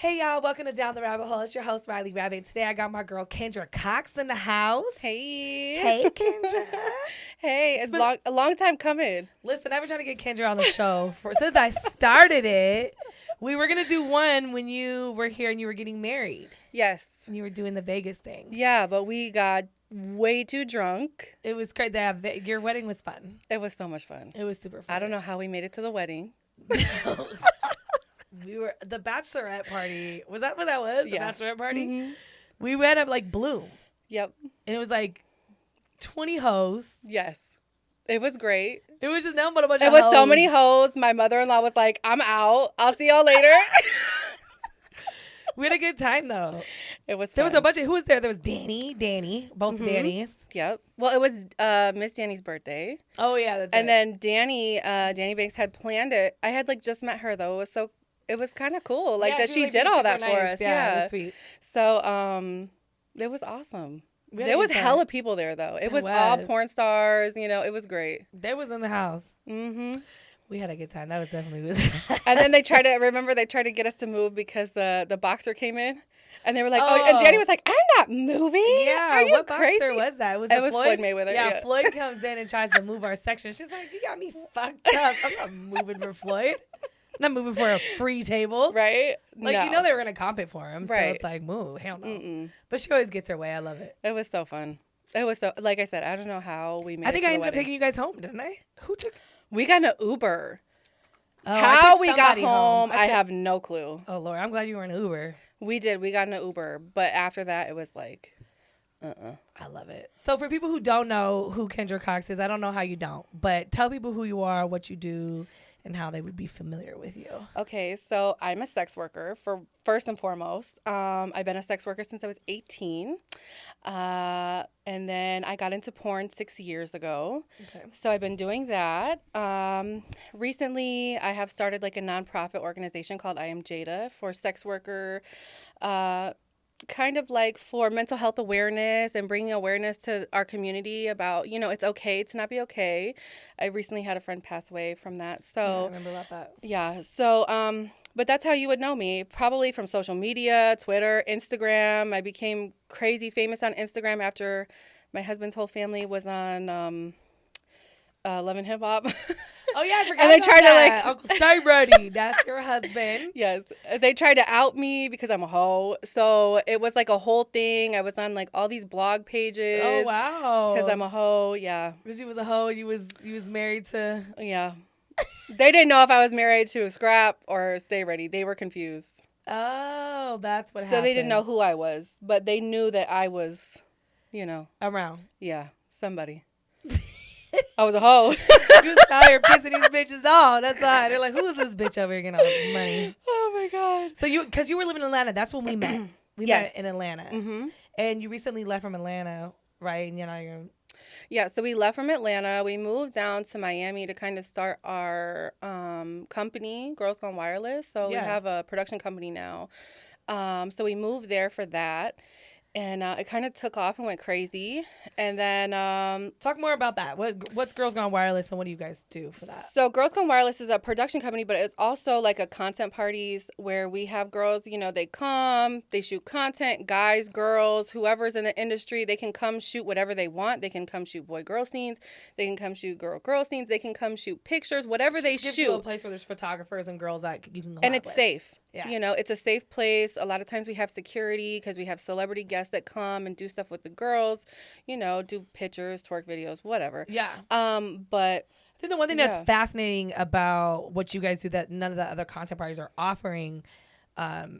Hey y'all, welcome to Down the Rabbit Hole. It's your host, Rylee IG. Today I got my girl Kendra Kox in the house. Hey. Hey, Kendra. Hey, it's a long time coming. Listen, I've been trying to get Kendra on the show since I started it. We were going to do one when you were here and you were getting married. Yes. And you were doing the Vegas thing. Yeah, but we got way too drunk. It was crazy. Your wedding was fun. It was so much fun. It was super fun. I don't know how we made it to the wedding. We were the bachelorette party. Was that what that was? Yeah. The bachelorette party? Mm-hmm. We went up like Bloom. Yep. And it was like 20 hoes. Yes. It was great. It was just nothing but a bunch It of was hoes. so many hoes. My mother-in-law was like, I'm out. I'll see y'all later. We had a good time though. It was fun. There was a bunch of, who was there? There was Danny, both Mm-hmm. Dannys. Yep. Well, it was Miss Danny's birthday. Oh yeah, that's And it. then Danny Banks had planned it. I had like just met her though. It was kind of cool. Like Yeah, that was, she like, did being all that super for nice. us. Yeah, it was sweet. So it was awesome. We had a There was good time. hella people there though. It was all porn stars, it was great. They was in the house. Mhm. We had a good time. That was definitely And then they tried to get us to move because the boxer came in. And they were like, oh, and Danny was like, I'm not moving. Yeah, Are you what crazy? boxer was that? It was Floyd Mayweather. Yeah, Yeah. Floyd comes in and tries to move our section. She's like, you got me fucked up. I'm not moving for Floyd. I'm not moving for a free table. Right? Like, No. you know they were going to comp it for him. So Right. it's like, move. Hell no. Mm-mm. But she always gets her way. I love it. It was so fun. It was so, like I said, I don't know how we made it I think to I the ended up wedding. taking you guys home, didn't I? Who took? We got an Uber. Oh, I How took we got somebody home, I took- have no clue. Oh, Lord. I'm glad you were in an Uber. We did. We got an Uber. But after that, it was like, I love it. So for people who don't know who Kendra Kox is, I don't know how you don't, but tell people who you are, what you do, and how they would be familiar with you. Okay, so I'm a sex worker first and foremost. I've been a sex worker since I was 18. And then I got into porn 6 years ago. Okay. So I've been doing that. Recently, I have started like a nonprofit organization called I Am Jada for sex worker, kind of like for mental health awareness and bringing awareness to our community about, it's okay to not be okay. I recently had a friend pass away from that. So Yeah, I remember about that. yeah. So, but that's how you would know me, probably from social media, Twitter, Instagram. I became crazy famous on Instagram after my husband's whole family was on Love and Hip Hop. Oh, yeah, I forgot And they about tried to, that. like- Uncle Stay Ready. That's your husband. Yes. They tried to out me because I'm a hoe. So it was like a whole thing. I was on like all these blog pages. Oh, wow. Because I'm a hoe. Yeah. Because you was a hoe. You was married to... Yeah. They didn't know if I was married to a Scrap or Stay Ready. They were confused. Oh, that's what happened. So they didn't know who I was, but they knew that I was, Around. yeah, somebody. I was a hoe. You was out here pissing these bitches off. That's why. They're like, who is this bitch over here getting all this money? Oh my God. So because you were living in Atlanta. That's when we met. We Yes. met in Atlanta. Mm-hmm. And you recently left from Atlanta, right? And you're... Yeah, so we left from Atlanta. We moved down to Miami to kind of start our company, Girlscom Wireless. So we have a production company now. So we moved there for that. And it kind of took off and went crazy. And then... Talk more about that. What's Girls Gone Wireless and what do you guys do for that? So Girlscom Wireless is a production company, but it's also like a content parties where we have girls, they come, they shoot content, guys, girls, whoever's in the industry, they can come shoot whatever they want. They can come shoot boy-girl scenes. They can come shoot girl-girl scenes. They can come shoot pictures, whatever they Gives shoot. you a place where there's photographers and girls that you can collab And it's with. safe. Yeah. It's a safe place. A lot of times we have security because we have celebrity guests that come and do stuff with the girls, do pictures, twerk videos, whatever. Yeah. But I think the one thing that's fascinating about what you guys do that none of the other content parties are offering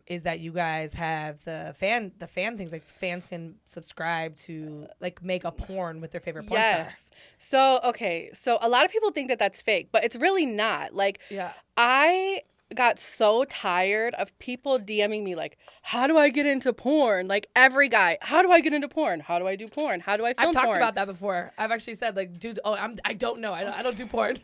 is that you guys have the fan things, like fans can subscribe to like make a porn with their favorite porn star. yes. So a lot of people think that that's fake, but it's really not. Like, Yeah. I got so tired of people DMing me like, how do I get into porn? Like every guy, how do I get into porn? How do I do porn? How do I film I've talked porn? about that before. I've actually said like, dudes, I don't know. I don't do porn.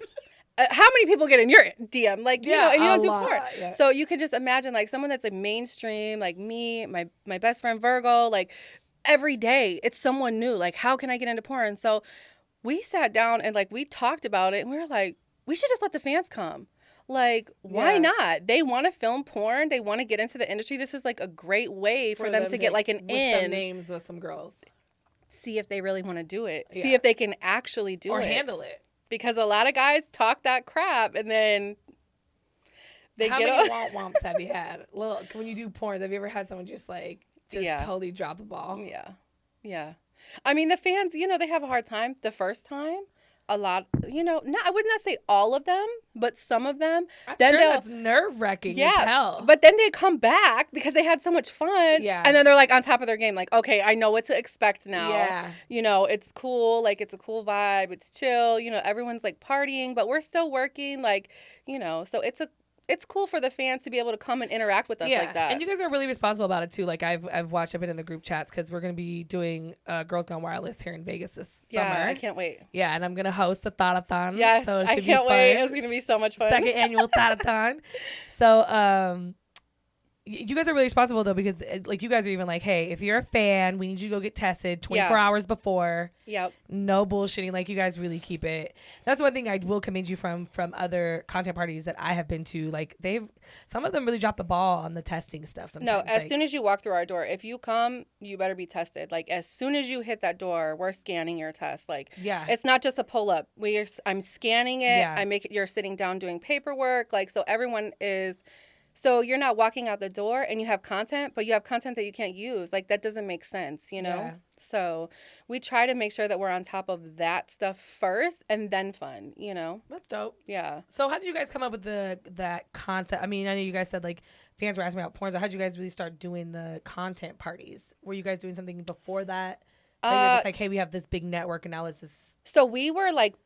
How many people get in your DM? Like, and you don't do porn. Yeah. So you can just imagine like someone that's like mainstream, like me, my best friend Virgo, like every day it's someone new. Like, how can I get into porn? So we sat down and like we talked about it and we were like, we should just let the fans come. Like, why Yeah. not? They want to film porn. They want to get into the industry. This is like a great way for them to get like an with in. some names with some girls. See if they really want to do it. Yeah. See if they can actually do or it. handle it. Because a lot of guys talk that crap and then they How get many on. womps have you had? Look, when you do porns, have you ever had someone just totally drop the ball? Yeah. Yeah. I mean, the fans, they have a hard time the first time. A lot, I would not say all of them, but some of them. I'm then sure that's nerve-wracking as hell. But then they come back because they had so much fun. Yeah. And then they're like on top of their game, like, okay, I know what to expect now. Yeah. It's cool. Like, it's a cool vibe. It's chill. Everyone's like partying, but we're still working. Like, so it's cool for the fans to be able to come and interact with us like that. And you guys are really responsible about it too. Like I've watched, I've been in the group chats because we're going to be doing Girlscom Wireless here in Vegas this summer. Yeah, I can't wait. Yeah, and I'm going to host a thought-a-thon. Yes, so it I should can't be wait. fun. It's going to be so much fun. Second annual thought-a-thon. So you guys are really responsible though, because like you guys are even like, hey, if you're a fan, we need you to go get tested 24 hours before. Yep. No bullshitting. Like you guys really keep it. That's one thing I will commend you from other content parties that I have been to. Like some of them really drop the ball on the testing stuff sometimes. No, as soon as you walk through our door, if you come, you better be tested. Like as soon as you hit that door, we're scanning your test. Like it's not just a pull up. I'm scanning it. Yeah. You're sitting down doing paperwork. Like so everyone is. So you're not walking out the door and you have content, but you have content that you can't use. Like that doesn't make sense, Yeah. So we try to make sure that we're on top of that stuff first and then fun, That's dope. Yeah. So how did you guys come up with that concept? I mean, I know you guys said like fans were asking about porn. So how did you guys really start doing the content parties? Were you guys doing something before that? You're just like, hey, we have this big network and now let's just. So we were like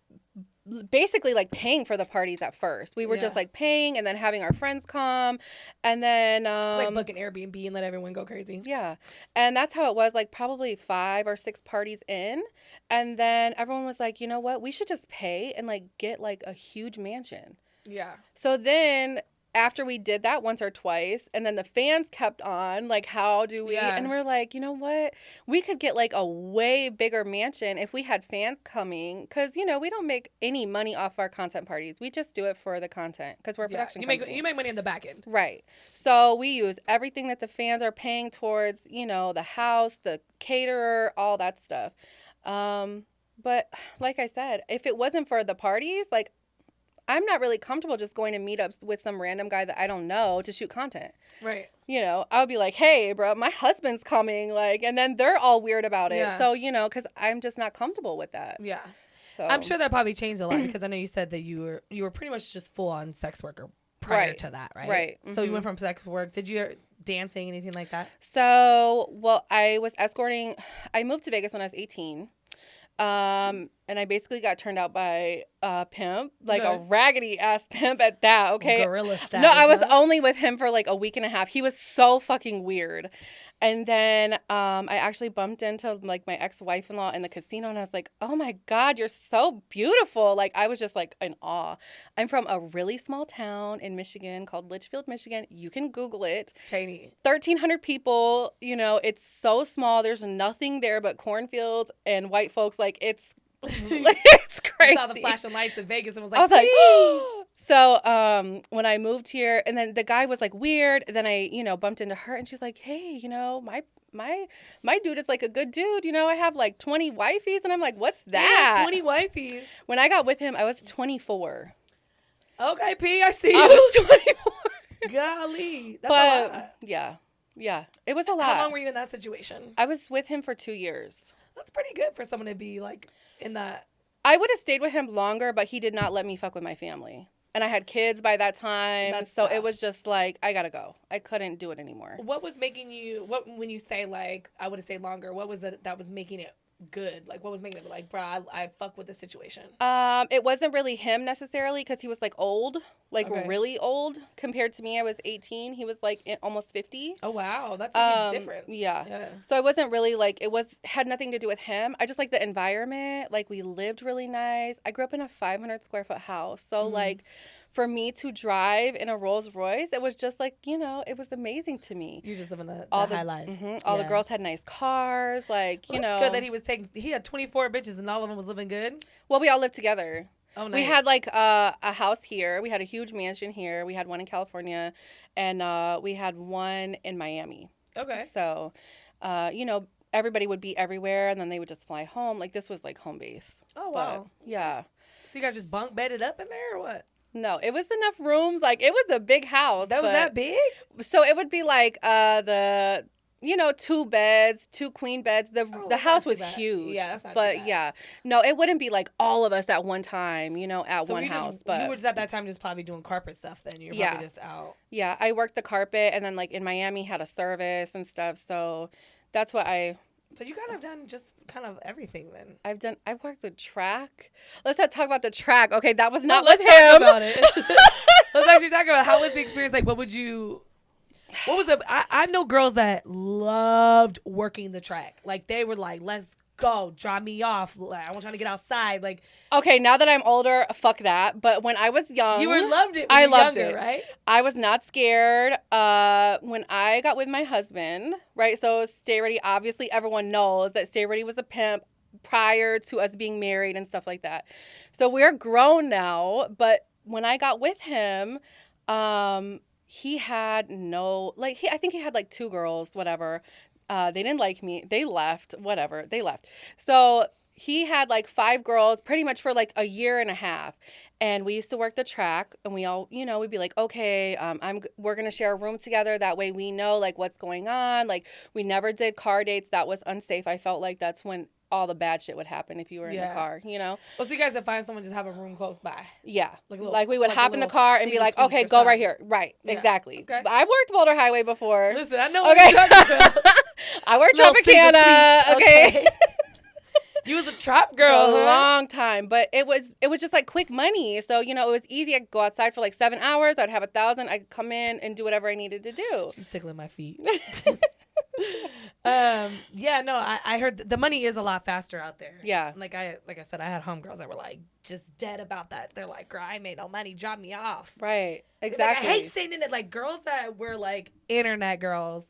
basically like paying for the parties at first. We were just like paying and then having our friends come and then it's like book an Airbnb and let everyone go crazy. Yeah. And that's how it was, like probably 5 or 6 parties in. And then everyone was like, you know what, we should just pay and like get like a huge mansion. Yeah. So then after we did that once or twice and then the fans kept on like, how do we and we're like, you know what, we could get like a way bigger mansion if we had fans coming, because we don't make any money off our content parties. We just do it for the content because we're a production company. You make money in the back end, right? So we use everything that the fans are paying towards the house, the caterer, all that stuff. But like I said, if it wasn't for the parties, like I'm not really comfortable just going to meetups with some random guy that I don't know to shoot content. right? I would be like, hey, bro, my husband's coming, like, and then they're all weird about it. Yeah. So, because I'm just not comfortable with that. Yeah. So I'm sure that probably changed a lot because I know you said that you were pretty much just full on sex worker prior to that, right? Right. So you went from sex work. Did you dancing, anything like that? So, well, I was escorting. I moved to Vegas when I was 18. And I basically got turned out by a pimp, like a raggedy ass pimp at that. Okay. Gorilla status. No, I was only with him for like a week and a half. He was so fucking weird. And then I actually bumped into like my ex-wife-in-law in the casino and I was like, oh my God, you're so beautiful. Like I was just like in awe. I'm from a really small town in Michigan called Litchfield, Michigan. You can Google it. Tiny. 1,300 people, it's so small. There's nothing there but cornfields and white folks. Like it's it's crazy. I saw the flashing lights in Vegas and was like, I was like, so when I moved here, and then the guy was like weird. Then I, bumped into her, and she's like, hey, my dude is like a good dude. I have like 20 wifeys, and I'm like, what's that? 20 wifeys. When I got with him, I was 24. Okay, P, I see you. I was 24. Golly, that's a lot. Yeah, it was a lot. How long were you in that situation? I was with him for 2 years. That's pretty good for someone to be like in that. I would have stayed with him longer, but he did not let me fuck with my family. And I had kids by that time. That's so tough. it was just like, I gotta go. I couldn't do it anymore. What was making you, when you say like, I would have stayed longer, what was it that was making it good? Like, what was making it like, bro, I fuck with the situation? It wasn't really him necessarily because he was like old, like really old compared to me. I was 18. He was like almost 50. Oh, wow. That's a huge difference. Yeah. So it wasn't really like, had nothing to do with him. I just like the environment. Like we lived really nice. I grew up in a 500 square foot house. So like for me to drive in a Rolls Royce, it was just like, it was amazing to me. You just living the high life. All the girls had nice cars, like, It's good that he had 24 bitches and all of them was living good. Well, we all lived together. Oh, nice. We had like a house here. We had a huge mansion here. We had one in California, and we had one in Miami. Okay. So, you know, everybody would be everywhere, and then they would just fly home. Like, this was like home base. Oh, wow. But, yeah. So you guys just bunk bedded up in there or what? No, it was enough rooms. Like, it was a big house. That was that big? So it would be like the, you know, 2 beds, 2 queen beds. The house was huge. Yeah, that's not but too bad. yeah, no, it wouldn't be like all of us at one time, you know, at one house. But you were just at that time just probably doing carpet stuff then. You're probably just out. Yeah, I worked the carpet, and then like in Miami had a service and stuff. So that's what So you kind of done just kind of everything then. I've worked with track. Let's not talk about the track. Okay, that was not let's with him. Talk about it. Let's actually talk about how was the experience like. What was I know girls that loved working the track. Like they were like, let's go, drop me off. Like, I want trying to get outside. Like, okay, now that I'm older, fuck that. But when I was young, loved it. I loved younger, it, right? I was not scared. When I got with my husband, right? So Stay Ready, obviously everyone knows that Stay Ready was a pimp prior to us being married and stuff like that. So we're grown now. But when I got with him, he had I think he had like 2 girls, whatever. They didn't like me. They left, whatever. They left. So he had like 5 girls pretty much for like a year and a half. And we used to work the track, and we all, you know, we'd be like, okay, we're going to share a room together. That way we know like what's going on. Like we never did car dates. That was unsafe. I felt like that's when all the bad shit would happen if you were in the car, you know? Well, so you guys would find someone just have a room close by. Yeah. Like we would hop in the car and be like, okay, go something. Right here. Right. Yeah. Exactly. Okay. I worked Boulder Highway before. Listen, I know what you're talking about. I worked Tropicana. Okay. You was a trap girl. For a long time, but it was just like quick money. So, you know, it was easy. I could go outside for like 7 hours. I'd have 1,000. I'd come in and do whatever I needed to do. She's tickling my feet. I heard the money is a lot faster out there. Yeah. Like I said, I had homegirls that were like just dead about that. They're like, girl, I made no money, drop me off. Right. Exactly. Like, I hate saying it. Like girls that were like internet girls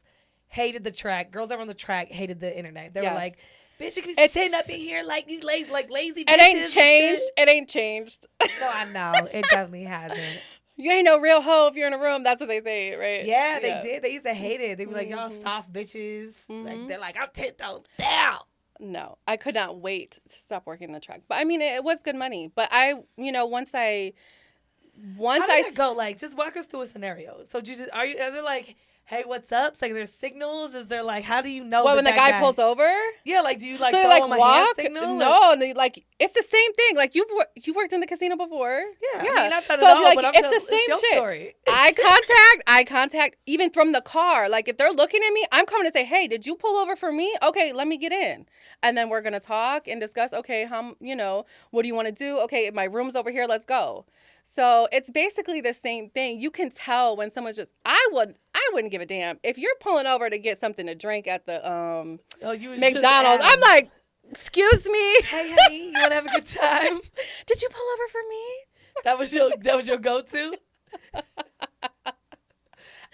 hated the track. Girls that were on the track hated the internet. They were like, bitch, you can stand up in here like these lazy bitches. It ain't changed. It ain't changed. No, I know. It definitely hasn't. You ain't no real hoe if you're in a room. That's what they say, right? Yeah, they did. They used to hate it. They'd be like, y'all soft bitches. Like, they're like, I'm 10 toes down. No, I could not wait to stop working the track. But I mean, it was good money. But once I go, like, just walk us through a scenario. So are they like, hey, what's up? It's like there's signals. Is there like, how do you know? When the guy pulls over? Yeah, like do you like so throw like him a walk? hand signal? No, and they, like it's the same thing. Like you worked in the casino before. Yeah. I mean, I've done it so all, like, but it's the same shit. Story. Eye contact, even from the car. Like if they're looking at me, I'm coming to say, hey, did you pull over for me? Okay, let me get in, and then we're gonna talk and discuss. Okay, what do you want to do? Okay, my room's over here. Let's go. So it's basically the same thing. You can tell when someone's just, I wouldn't give a damn. If you're pulling over to get something to drink at the McDonald's, I'm like, excuse me. Hey, honey, you want to have a good time? Did you pull over for me? That was your go-to?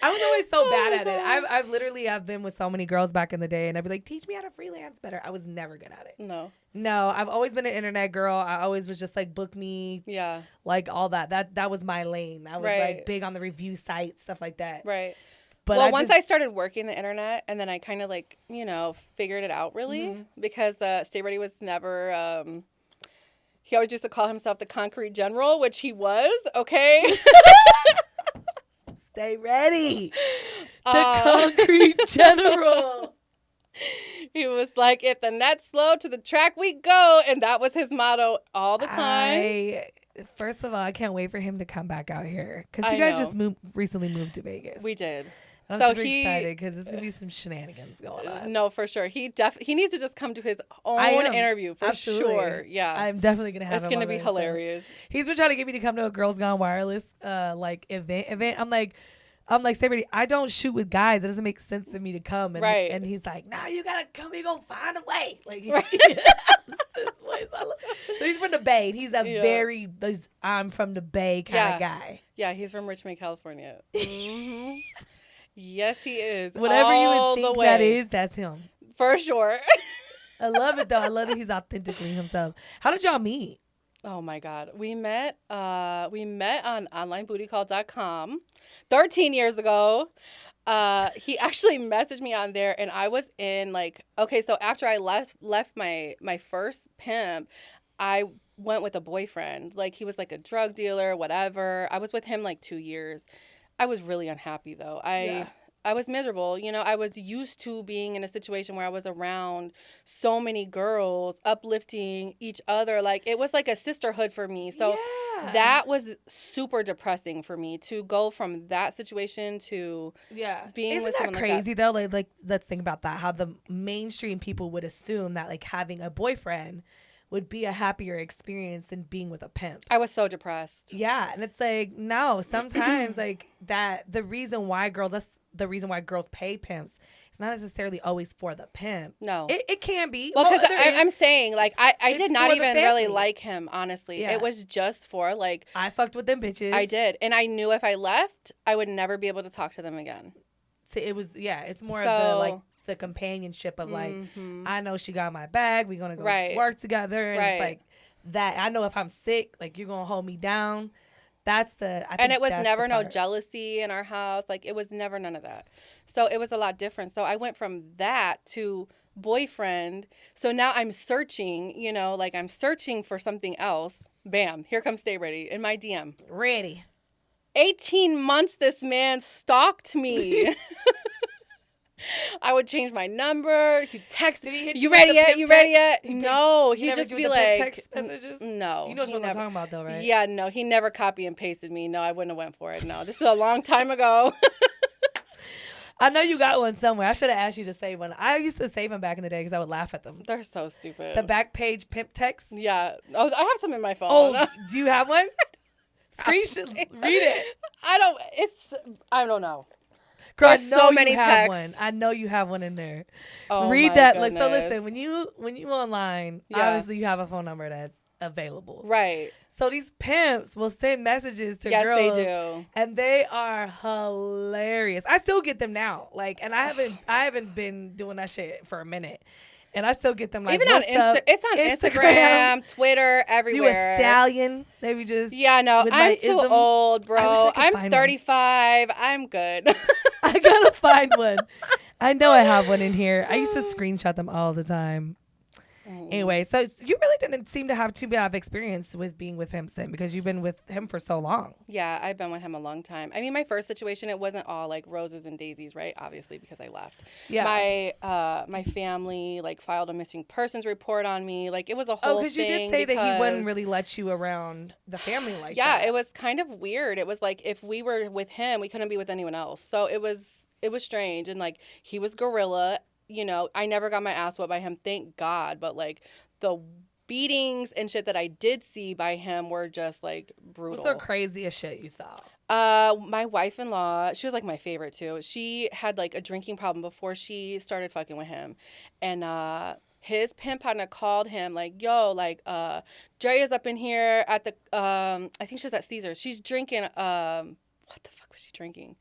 I was always so bad at it. I've been with so many girls back in the day, and I'd be like, teach me how to freelance better. I was never good at it. No, I've always been an internet girl. I always was just like, book me. Yeah. Like all that. That was my lane. I was like big on the review sites, stuff like that. Right. But once I started working the internet, and then I kind of like, figured it out really, because Stay Ready was never, he always used to call himself the Concrete General, which he was, okay? Stay ready. The Concrete General. He was like, if the net's slow, to the track we go. And that was his motto all the time. First of all, I can't wait for him to come back out here. Because you guys just recently moved to Vegas. We did. I'm super excited because there's going to be some shenanigans going on. No, for sure. He needs to just come to his own interview for sure. Yeah. I'm definitely going to have him. It's going to be hilarious. So. He's been trying to get me to come to a Girlscom Wireless event. I'm like, Stay Ready, I don't shoot with guys. It doesn't make sense to me to come. And, and he's like, no, you got to come. We're going to find a way. Like, so he's from the Bay. He's a I'm from the Bay kind of guy. Yeah, he's from Richmond, California. Mm-hmm. Yes, he is. Whatever you would think that is, that's him. For sure. I love it, though. I love that he's authentically himself. How did y'all meet? Oh my God. We met on onlinebootycall.com 13 years ago. He actually messaged me on there, and I was in like, okay, so after I left my first pimp, I went with a boyfriend. Like, he was like a drug dealer, whatever. I was with him like 2 years. I was really unhappy though. I was miserable. You know, I was used to being in a situation where I was around so many girls uplifting each other. Like, it was like a sisterhood for me. So that was super depressing for me to go from that situation to being Isn't with that someone crazy like that. though? Like let's think about that. How the mainstream people would assume that like having a boyfriend would be a happier experience than being with a pimp. I was so depressed. Yeah, and it's like no, sometimes like that the reason why girls pay pimps. It's not necessarily always for the pimp. No. It can be. Well, because I'm saying, like, I did not even really family. like him, honestly. Yeah. It was just for, like... I fucked with them bitches. I did. And I knew if I left, I would never be able to talk to them again. So it was, it's more of the, like, the companionship of, like, I know she got my bag. We're going to go work together. And it's like that. I know if I'm sick, like, you're going to hold me down. That's the... And it was never no jealousy in our house. Like, it was never none of that. So it was a lot different. So I went from that to boyfriend. So now I'm searching, you know, like I'm searching for something else. Bam, here comes Stay Ready in my DM. Ready. 18 months this man stalked me. I would change my number. He'd text me. You ready yet? You ready yet? No, he'd just be like, text messages? No. You know what I'm talking about though, right? Yeah, no, he never copy and pasted me. No, I wouldn't have went for it. No, this is a long time ago. I know you got one somewhere. I should have asked you to save one. I used to save them back in the day because I would laugh at them. They're so stupid. The back page pimp text. Yeah. Oh, I have some in my phone. Oh, do you have one? Screenshot. Read it. I don't know. Girl, there's so many texts. One. I know you have one in there. Oh, read that. Goodness. Like, so listen, when you online, obviously you have a phone number that's available. Right. So these pimps will send messages to girls. Yes, they do. And they are hilarious. I still get them now. Like, and I haven't been doing that shit for a minute. And I still get them like, even on it's on Instagram, Twitter, everywhere. You a stallion? Maybe just no, I'm too old, bro. I'm 35. One. I'm good. I gotta find one. I know I have one in here. I used to screenshot them all the time. Anyway, so you really didn't seem to have too bad of experience with being with him then because you've been with him for so long. Yeah, I've been with him a long time. I mean, my first situation, it wasn't all like roses and daisies, right? Obviously, because I left. Yeah. My family like filed a missing persons report on me. Like it was a whole thing. Oh, because you did say that he wouldn't really let you around the family like that. Yeah, it was kind of weird. It was like if we were with him, we couldn't be with anyone else. So it was strange. And like he was gorilla. You know, I never got my ass whipped by him, thank God. But, like, the beatings and shit that I did see by him were just, like, brutal. What's the craziest shit you saw? My wife-in-law, she was, like, my favorite, too. She had, like, a drinking problem before she started fucking with him. And his pimp partner called him, like, yo, like, Drea's up in here at the, I think she was at Caesars. She's drinking, what the fuck was she drinking?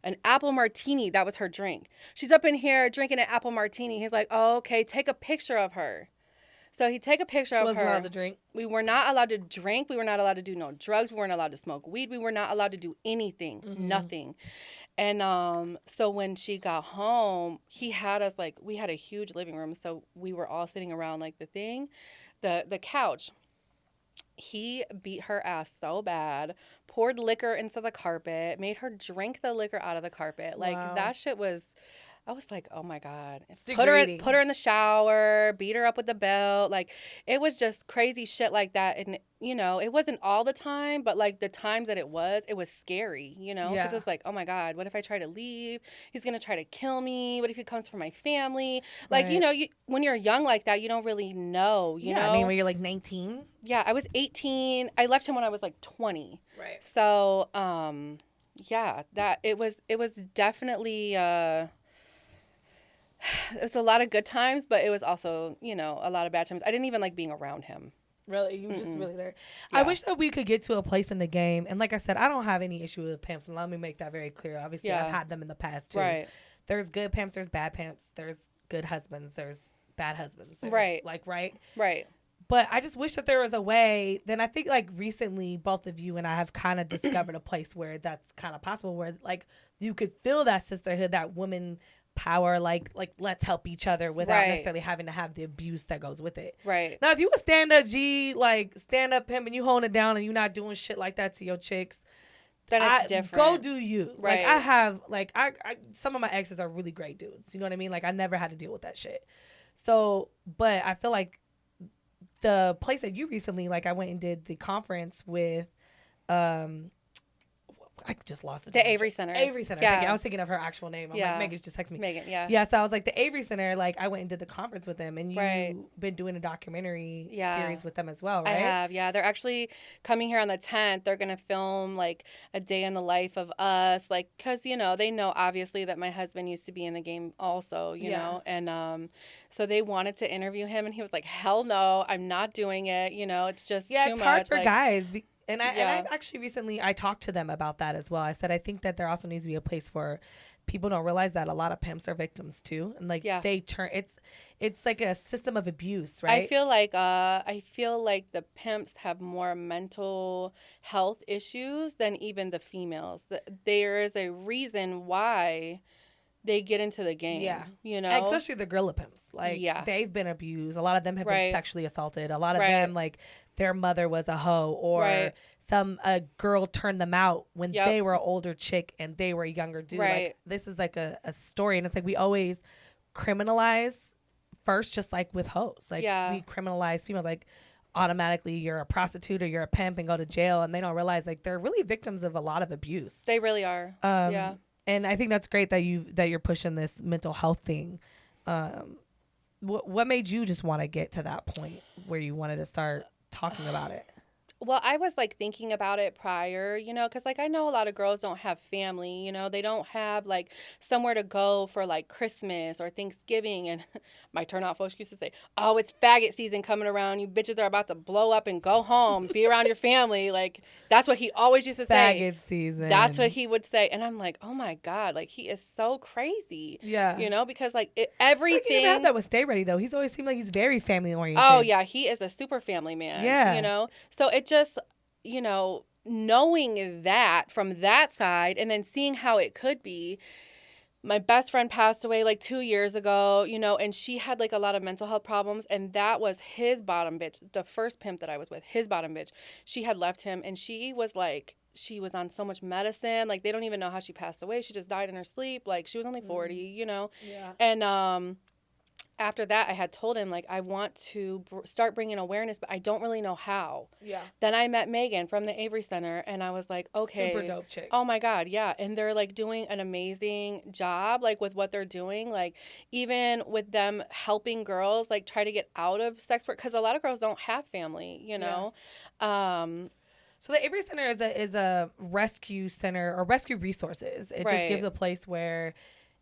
An apple martini. That was her drink. She's up in here drinking an apple martini. He's like, oh, okay, take a picture of her. So he take a picture of her. She wasn't allowed to drink? We were not allowed to drink. We were not allowed to do no drugs. We weren't allowed to smoke weed. We were not allowed to do anything. Mm-hmm. Nothing. And so when she got home, he had us, like, we had a huge living room. So we were all sitting around, like, the couch. He beat her ass so bad, poured liquor into the carpet, made her drink the liquor out of the carpet. Like, that shit was, I was like, oh my God. Put her in the shower, beat her up with the belt. Like, it was just crazy shit like that. And, you know, it wasn't all the time, but like the times that it was scary, you know? Because it was like, oh my God, what if I try to leave? He's going to try to kill me. What if he comes for my family? Like, you know, when you're young like that, you don't really know, you know? I mean, when you're like 19? Yeah, I was 18. I left him when I was like 20. Right. So, yeah, that it was definitely, it was a lot of good times, but it was also, you know, a lot of bad times. I didn't even like being around him. Really? You were just really there. Yeah. I wish that we could get to a place in the game. And like I said, I don't have any issue with pimps. And let me make that very clear. Obviously, I've had them in the past, too. Right. There's good pimps. There's bad pimps. There's good husbands. There's bad husbands. There's, right. Like, right? Right. But I just wish that there was a way. Then I think like recently, both of you and I have kind of discovered a place where that's kind of possible, where like you could feel that sisterhood, that woman power, like let's help each other without necessarily having to have the abuse that goes with it. Right. Now, if you a stand up G, like stand up pimp, and you holding it down and you're not doing shit like that to your chicks, then it's different. Go do you. Right. Like I have, like I some of my exes are really great dudes. You know what I mean? Like I never had to deal with that shit. So, but I feel like the place that you recently, like I went and did the conference with, I just lost the Avery Center. Avery Center. Yeah. I was thinking of her actual name. I'm like, Megan's just texting me. Megan, yeah. Yeah, so I was like, the Avery Center, like I went and did the conference with them, and you've been doing a documentary series with them as well, right? I have, yeah. They're actually coming here on the 10th. They're going to film like a day in the life of us, like, because, you know, they know obviously that my husband used to be in the game also, you know, and so they wanted to interview him, and he was like, hell no, I'm not doing it, you know, it's just too much. Yeah, it's hard for guys. And I actually recently, I talked to them about that as well. I said, I think that there also needs to be a place for people don't realize that a lot of pimps are victims too. And like they turn, it's like a system of abuse, right? I feel like the pimps have more mental health issues than even the females. There is a reason why they get into the game, you know? And especially the gorilla pimps. Like, they've been abused. A lot of them have been sexually assaulted. A lot of them, like, their mother was a hoe, or a girl turned them out when they were an older chick and they were a younger dude. Like, this is like a story. And it's like we always criminalize first, just like with hoes. Like, we criminalize females. Like, automatically you're a prostitute or you're a pimp and go to jail. And they don't realize, like, they're really victims of a lot of abuse. They really are. And I think that's great that you're pushing this mental health thing. What made you just want to get to that point where you wanted to start talking about it? Well, I was like thinking about it prior, you know, because like I know a lot of girls don't have family, you know, they don't have like somewhere to go for like Christmas or Thanksgiving. And my turnoff folks used to say, oh, it's faggot season coming around. You bitches are about to blow up and go home, be around your family. Like that's what he always used to say. Faggot season. That's what he would say. And I'm like, oh my God, like he is so crazy. Yeah. You know, because like everything. You never had that with Stay Ready though. He's always seemed like he's very family oriented. Oh yeah, he is a super family man. Yeah. You know, so it just, you know, knowing that from that side and then seeing how it could be. My best friend passed away like 2 years ago, you know, and she had like a lot of mental health problems, and that was his bottom bitch. The first pimp that I was with, his bottom bitch, she had left him, and she was on so much medicine. Like, they don't even know how she passed away. She just died in her sleep. Like, she was only 40, you know? Yeah. And, after that, I had told him, like, I want to start bringing awareness, but I don't really know how. Yeah. Then I met Megan from the Avery Center, and I was like, okay. Super dope chick. Oh, my God, yeah. And they're, like, doing an amazing job, like, with what they're doing. Like, even with them helping girls, like, try to get out of sex work. Because a lot of girls don't have family, you know? Yeah. So the Avery Center is a rescue center or rescue resources. It just gives a place where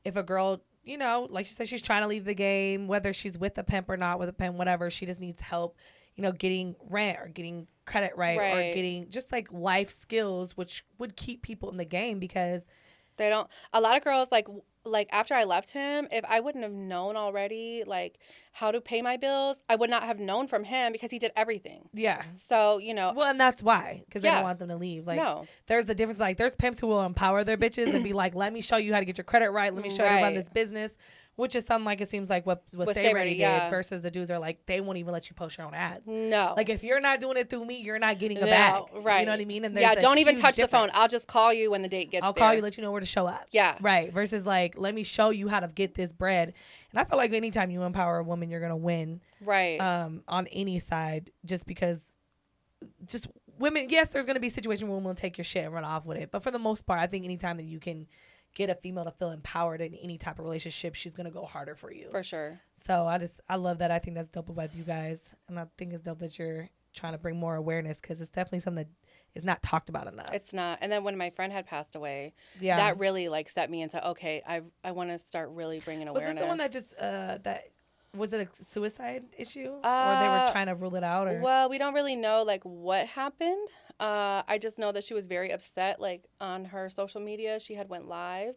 if a girl, you know, like she said, she's trying to leave the game, whether she's with a pimp or not with a pimp, whatever, she just needs help, you know, getting rent or getting credit right. Or getting just like life skills, which would keep people in the game because they don't. A lot of girls like after I left him, if I wouldn't have known already, like how to pay my bills, I would not have known from him because he did everything. Yeah. So, you know. Well, and that's why, because they don't want them to leave. Like, there's the difference. Like, there's pimps who will empower their bitches and be like, let me show you how to get your credit right. Let me show you how to run this business. Which is something like it seems like what Stay Ready did versus the dudes are like, they won't even let you post your own ads. No. Like, if you're not doing it through me, you're not getting a bag. Right. You know what I mean? And don't even touch the phone. I'll just call you when the date gets there. I'll call you, let you know where to show up. Yeah. Right. Versus like, let me show you how to get this bread. And I feel like anytime you empower a woman, you're going to win. Right. On any side, just because just women, yes, there's going to be situations where women will take your shit and run off with it. But for the most part, I think anytime that you can get a female to feel empowered in any type of relationship, she's going to go harder for you. For sure. So I love that. I think that's dope about you guys. And I think it's dope that you're trying to bring more awareness because it's definitely something that is not talked about enough. It's not. And then when my friend had passed away, that really like set me into, okay, I want to start really bringing awareness. Was this the one that just, was it a suicide issue? Or they were trying to rule it out? Or? Well, we don't really know like what happened. I just know that she was very upset, like on her social media. She had went live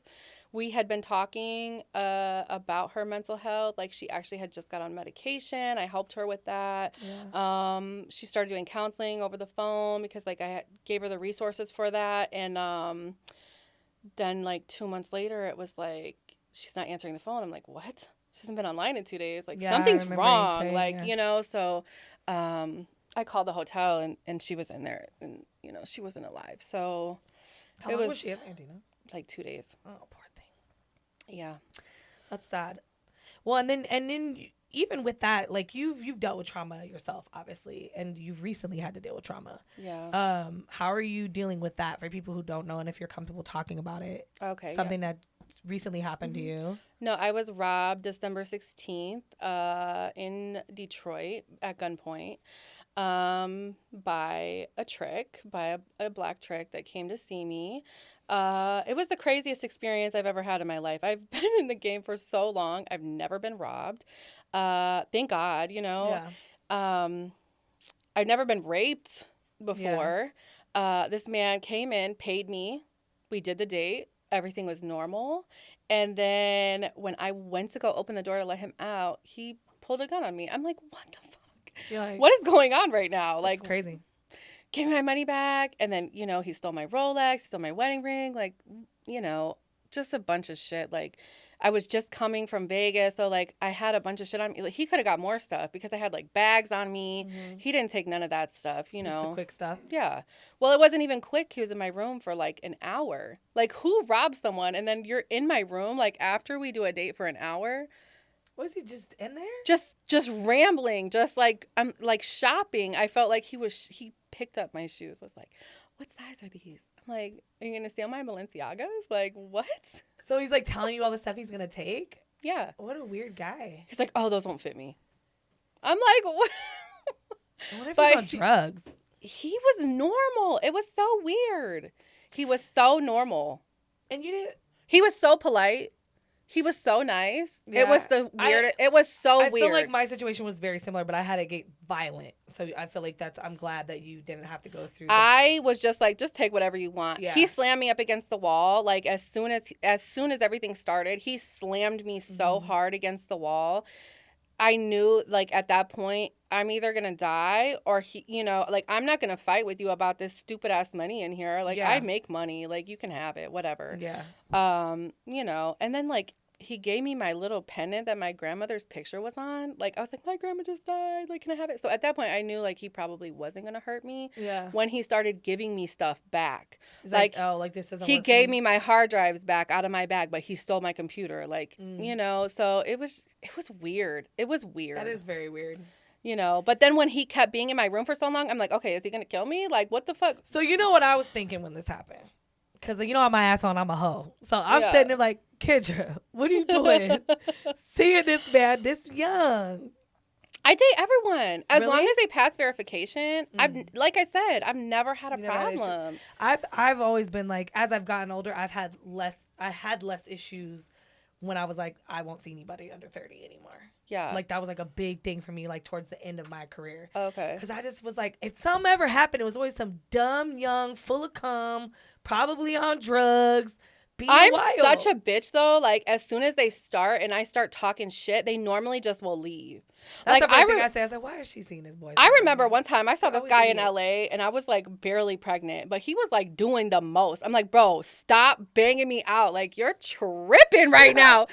we had been talking about her mental health. Like, she actually had just got on medication. I helped her with that. Yeah. She started doing counseling over the phone because, like, gave her the resources for that. And then, like, 2 months later, it was like, she's not answering the phone. I'm like, what? She hasn't been online in 2 days. Like, something's wrong. Saying, like, you know, so I called the hotel, and she was in there, and, you know, she wasn't alive. So how long was she in there, do you know? Like 2 days. Oh, poor thing. Yeah. That's sad. Well, and then even with that, like, you've dealt with trauma yourself, obviously, and you've recently had to deal with trauma. Yeah. How are you dealing with that for people who don't know, and if you're comfortable talking about it? Okay. Something that recently happened to you? No, I was robbed December 16th in Detroit at gunpoint by a black trick that came to see me. It was the craziest experience I've ever had in my life. I've been in the game for so long. I've never been robbed. Thank God, you know. Yeah. I've never been raped before. Yeah. This man came in, paid me. We did the date. Everything was normal. And then when I went to go open the door to let him out, he pulled a gun on me. I'm like, what the fuck? You're like, what is going on right now? Like, crazy. Give me my money back. And then, you know, he stole my Rolex, he stole my wedding ring. Like, you know, just a bunch of shit. Like, I was just coming from Vegas. So, like, I had a bunch of shit on me. Like, he could have got more stuff because I had, like, bags on me. Mm-hmm. He didn't take none of that stuff, you know. Just the quick stuff? Yeah. Well, it wasn't even quick. He was in my room for, like, an hour. Like, who robs someone and then you're in my room, like, after we do a date for an hour? Was he just in there? Just rambling. Just, like, I'm, like, shopping. I felt like he picked up my shoes. Was like, what size are these? I'm like, are you going to steal my Balenciagas? Like, what? So he's, like, telling you all the stuff he's going to take? Yeah. What a weird guy. He's like, oh, those won't fit me. I'm like, what? What if he's on drugs? He was normal. It was so weird. He was so normal. And you didn't? He was so polite. He was so nice. Yeah. It was the weird. It was so weird. I feel like my situation was very similar, but I had to get violent. So I feel like I'm glad that you didn't have to go through. I was just like, just take whatever you want. Yeah. He slammed me up against the wall. Like, as soon as everything started, he slammed me so hard against the wall. I knew, like, at that point, I'm either going to die or, you know, like, I'm not going to fight with you about this stupid ass money in here. Like, I make money. Like, you can have it, whatever. Yeah. You know, and then, like, he gave me my little pendant that my grandmother's picture was on. Like, I was like, my grandma just died. Like, can I have it? So at that point, I knew, like, he probably wasn't going to hurt me. Yeah. When he started giving me stuff back. He's like, oh, like, this doesn't He gave me my hard drives back out of my bag, but he stole my computer. Like, you know, so it was weird. It was weird. That is very weird. You know, but then when he kept being in my room for so long, I'm like, okay, is he going to kill me? Like, what the fuck? So you know what I was thinking when this happened? Because, you know, I'm my ass on, I'm a hoe. So I'm sitting there like, Kendra, what are you doing? Seeing this man this young. I date everyone. As long as they pass verification. Like I said, I've never had a problem. I've always been like, as I've gotten older, I had less issues when I was like, I won't see anybody under 30 anymore. Yeah. Like, that was like a big thing for me, like, towards the end of my career. Okay. Because I just was like, if something ever happened, it was always some dumb, young, full of cum, probably on drugs, I'm wild. Such a bitch, though. Like, as soon as they start and I start talking shit, they normally just will leave. That's the first thing I say. I was like, why is she seeing this boy? I remember one time I saw this guy in LA and I was like barely pregnant, but he was like doing the most. I'm like, bro, stop banging me out. Like, you're tripping right now.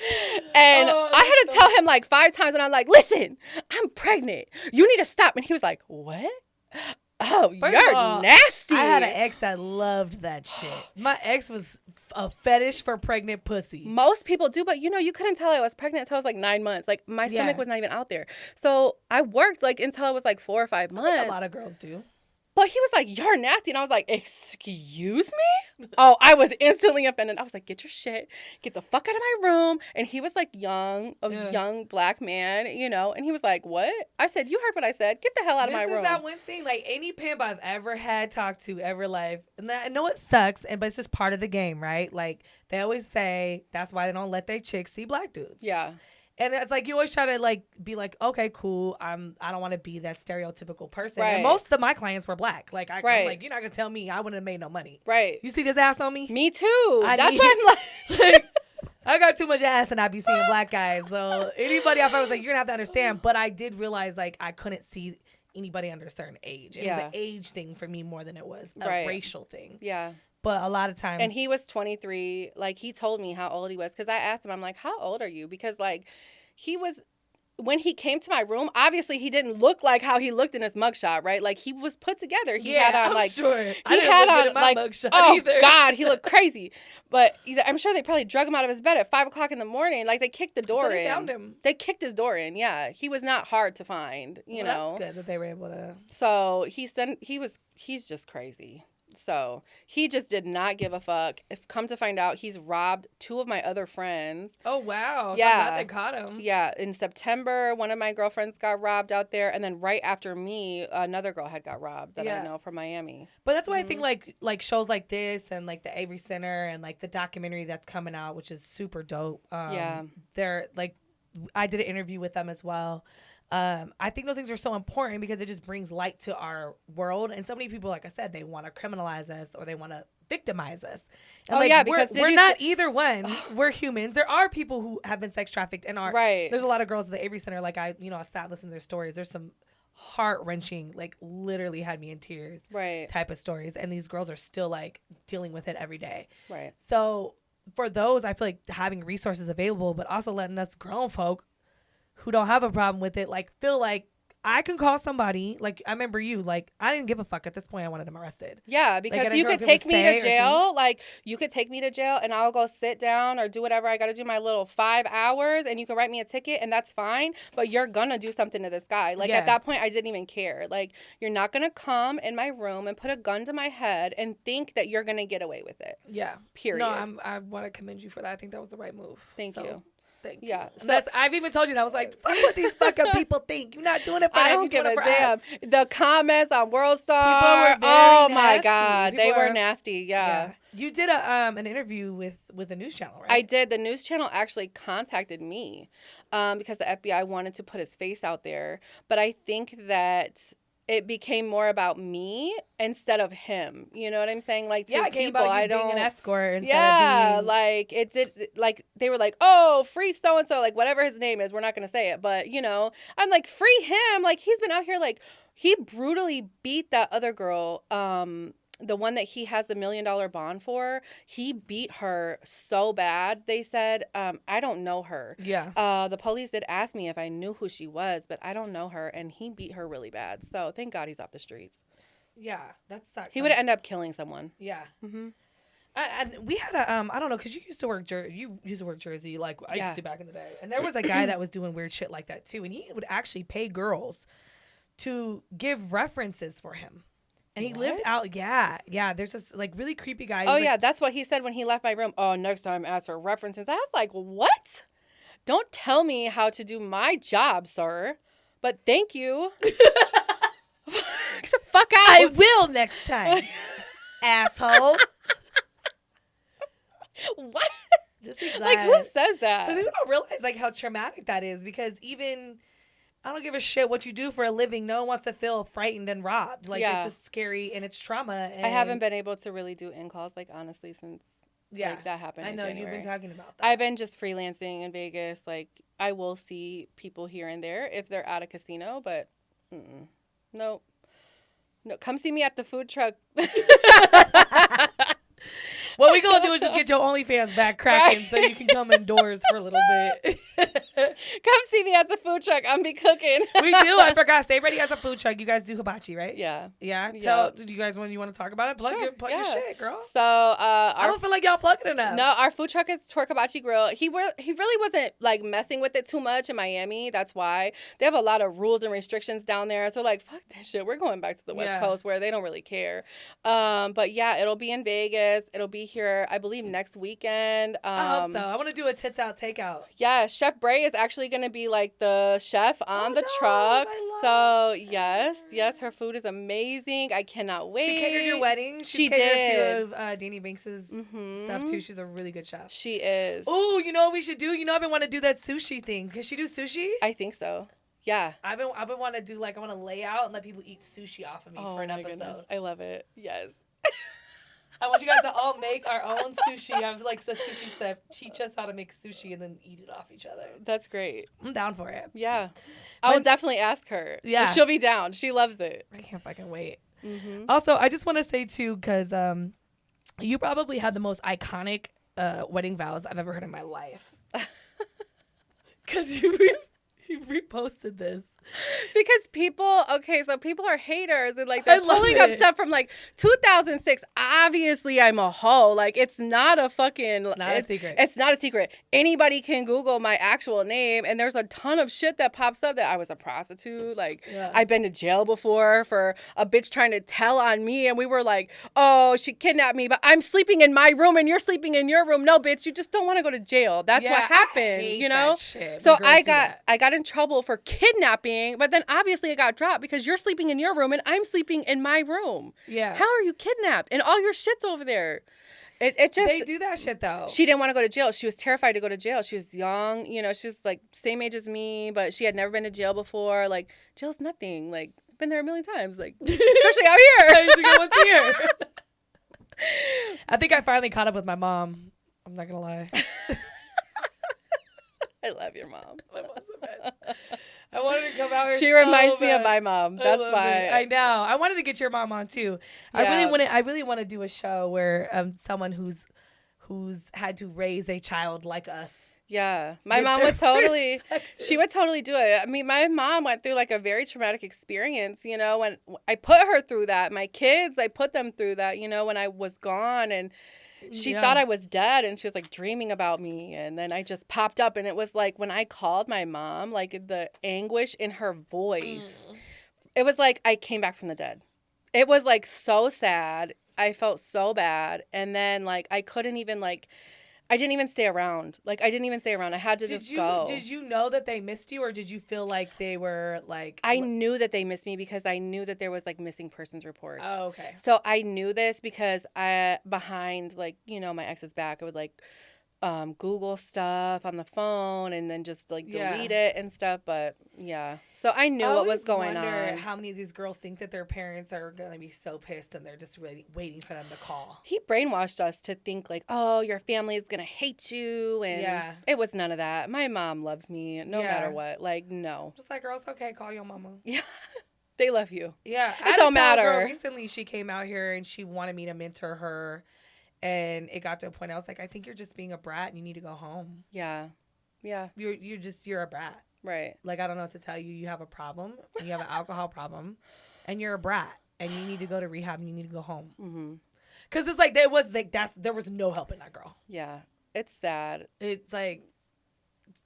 And I had to tell him like 5 times and I'm like, listen, I'm pregnant. You need to stop. And he was like, what? Oh, you're nasty. I had an ex that loved that shit. My ex was a fetish for pregnant pussy. Most people do, but you know, you couldn't tell I was pregnant until I was like 9 months. Like, my stomach was not even out there. So I worked like until I was like 4 or 5 months. A lot of girls do. But he was like, you're nasty. And I was like, excuse me? Oh, I was instantly offended. I was like, get your shit. Get the fuck out of my room. And he was like young black man, you know. And he was like, what? I said, you heard what I said. Get the hell out of my room. This is that one thing. Like, any pimp I've ever had talked to, ever life. And I know it sucks, but it's just part of the game, right? Like, they always say that's why they don't let their chicks see black dudes. Yeah. And it's like, you always try to like be like, okay, cool. I don't want to be that stereotypical person. Right. And most of my clients were black. Like, I'm like, you're not gonna tell me I wouldn't have made no money. Right. You see this ass on me? Me too. That's why I'm like I got too much ass and I be seeing black guys. So anybody I was like, you're gonna have to understand. But I did realize like I couldn't see anybody under a certain age. It was an age thing for me more than it was a racial thing. Yeah. But a lot of times. And he was 23. Like, he told me how old he was. Because I asked him, I'm like, how old are you? Because, like, he was, when he came to my room, obviously he didn't look like how he looked in his mugshot, right? Like, he was put together. He had on, like. Sure. He I didn't had look good on, in my like, mugshot oh, either. God, he looked crazy. But I'm sure they probably drug him out of his bed at 5 o'clock in the morning. Like, they kicked the door in. They found him. They kicked his door in, yeah. He was not hard to find, you know. That's good that they were able to. So, he's just crazy. So he just did not give a fuck. If come to find out, he's robbed 2 of my other friends. Oh wow! Yeah, so I'm glad they caught him. Yeah, in September, one of my girlfriends got robbed out there, and then right after me, another girl had got robbed that I know from Miami. But that's why I think like shows like this and like the Avery Center and like the documentary that's coming out, which is super dope. They're like, I did an interview with them as well. I think those things are so important because it just brings light to our world. And so many people, like I said, they want to criminalize us or they want to victimize us. And because we're not either one. We're humans. There are people who have been sex trafficked and are. Right. There's a lot of girls at the Avery Center. Like I sat listening to their stories. There's some heart-wrenching, like literally had me in tears type of stories. And these girls are still like dealing with it every day. Right. So for those, I feel like having resources available, but also letting us grown folk who don't have a problem with it, like, feel like I can call somebody. Like, I remember you, like, I didn't give a fuck at this point. I wanted them arrested. Yeah, because like, you could take me to jail. Like, you could take me to jail and I'll go sit down or do whatever. I got to do my little 5 hours and you can write me a ticket and that's fine. But you're going to do something to this guy. Like, at that point, I didn't even care. Like, you're not going to come in my room and put a gun to my head and think that you're going to get away with it. Yeah. Period. No, I want to commend you for that. I think that was the right move. Thank you. Yeah, so I've even told you that. I was like, fuck what these fucking people think. You're not doing it for them. I don't give a damn. Us. The comments on World Star, oh my God, they were nasty. Yeah. You did an interview with a news channel, right? I did. The news channel actually contacted me because the FBI wanted to put his face out there, but I think that it became more about me instead of him. You know what I'm saying? Like, to it came people, about you I don't being an escort. Instead of being... like it did. Like they were like, "Oh, free so and so," like whatever his name is. We're not gonna say it, but you know, I'm like, free him. Like he's been out here. Like he brutally beat that other girl. The one that he has the $1 million bond for, he beat her so bad. They said, I don't know her. Yeah. The police did ask me if I knew who she was, but I don't know her. And he beat her really bad. So thank God he's off the streets. Yeah, that sucks. He would end up killing someone. Yeah. Mm-hmm. And we had a, I don't know, because you used to work Jersey, like I used to back in the day. And there was a guy that was doing weird shit like that too. And he would actually pay girls to give references for him. And he lived out, yeah. There's this like really creepy guy. Oh, yeah, that's what he said when he left my room. Oh, next time ask for references. I was like, what? Don't tell me how to do my job, sir. But thank you. Get the fuck out. I will next time, asshole. What? Like, who says that? But people don't realize like how traumatic that is because even... I don't give a shit what you do for a living. No one wants to feel frightened and robbed. Like, it's scary and it's trauma. And I haven't been able to really do in-calls, like, honestly, since like, that happened in January. You've been talking about that. I've been just freelancing in Vegas. Like, I will see people here and there if they're at a casino, but nope. No, come see me at the food truck. What we gonna do is just get your OnlyFans back cracking so you can come indoors for a little bit. Come see me at the food truck. I'm be cooking. We do. I forgot. Stay Ready has a food truck. You guys do hibachi, right? Yeah. Yeah. Do you guys want to talk about it? Plug your shit, girl. So I don't feel like y'all plugging enough. No, our food truck is Twerk Hibachi Grill. He really wasn't like messing with it too much in Miami. That's why they have a lot of rules and restrictions down there. So like, fuck that shit. We're going back to the West Coast where they don't really care. But yeah, it'll be in Vegas. It'll be here, I believe, next weekend. I hope so. I want to do a tits out takeout. Yeah, Chef Bray is actually going to be like the chef on the truck. So yes, her food is amazing. I cannot wait. She catered your wedding. She did. A few of Danny Banks's stuff too. She's a really good chef. She is. Oh, you know what we should do? You know, I've been wanting to do that sushi thing. Can she do sushi? I think so. Yeah. I've been wanting to do like I want to lay out and let people eat sushi off of me for an episode. Goodness. I love it. Yes. I want you guys to all make our own sushi. I was like, the sushi chef, teach us how to make sushi and then eat it off each other. That's great. I'm down for it. Yeah. I will definitely ask her. Yeah. She'll be down. She loves it. I can't fucking wait. Mm-hmm. Also, I just want to say, too, because you probably had the most iconic wedding vows I've ever heard in my life. Because you reposted this. Because people are haters and like they're pulling up stuff from like 2006. Obviously, I'm a hoe. Like it's not a fucking. It's not a secret. It's not a secret. Anybody can Google my actual name, and there's a ton of shit that pops up that I was a prostitute. Like I've been to jail before for a bitch trying to tell on me, and we were like, oh, she kidnapped me, but I'm sleeping in my room and you're sleeping in your room. No, bitch, you just don't want to go to jail. That's what happened. You know. That shit. So I got in trouble for kidnapping. But then obviously it got dropped because you're sleeping in your room and I'm sleeping in my room. Yeah. How are you kidnapped? And all your shit's over there. It just. They do that shit though. She didn't want to go to jail. She was terrified to go to jail. She was young. You know, she was like same age as me, but she had never been to jail before. Like, jail's nothing. Like, been there a million times. Like, especially out here. You should go once a year. I think I finally caught up with my mom. I'm not going to lie. I love your mom. My mom's the best. I wanted to come out here. She reminds me of my mom. That's why. I know. I wanted to get your mom on too. Yeah. I really want to do a show where someone who's had to raise a child like us. Yeah. My mom would totally, she would totally do it. I mean, my mom went through like a very traumatic experience, you know, when I put her through that. My kids, I put them through that, you know, when I was gone, and she thought I was dead, and she was like dreaming about me, and then I just popped up, and it was like when I called my mom, like the anguish in her voice, it was like I came back from the dead. It was like so sad. I felt so bad, and then like I couldn't even like, I didn't even stay around. Like I didn't even stay around. I had to just go. Did you know that they missed you, or did you feel like they were like? I knew that they missed me because I knew that there was like missing persons reports. Oh, okay. So I knew this because behind like, you know, my ex's back, I would like Google stuff on the phone and then just like delete it and stuff. But yeah, so I knew what was going on. I wonder how many of these girls think that their parents are going to be so pissed and they're just really waiting for them to call. He brainwashed us to think like, oh, your family is going to hate you. And it was none of that. My mom loves me no matter what. Like, no. Just like, girls, okay, call your mama. Yeah. They love you. Yeah. It don't matter. Girl, recently she came out here and she wanted me to mentor her. And it got to a point I was like, I think you're just being a brat and you need to go home. Yeah. Yeah. You're a brat. Right. Like, I don't know what to tell you. You have a problem. You have an alcohol problem. And you're a brat. And you need to go to rehab and you need to go home. Mm-hmm. Because it's like, there was no helping that girl. Yeah. It's sad. It's like,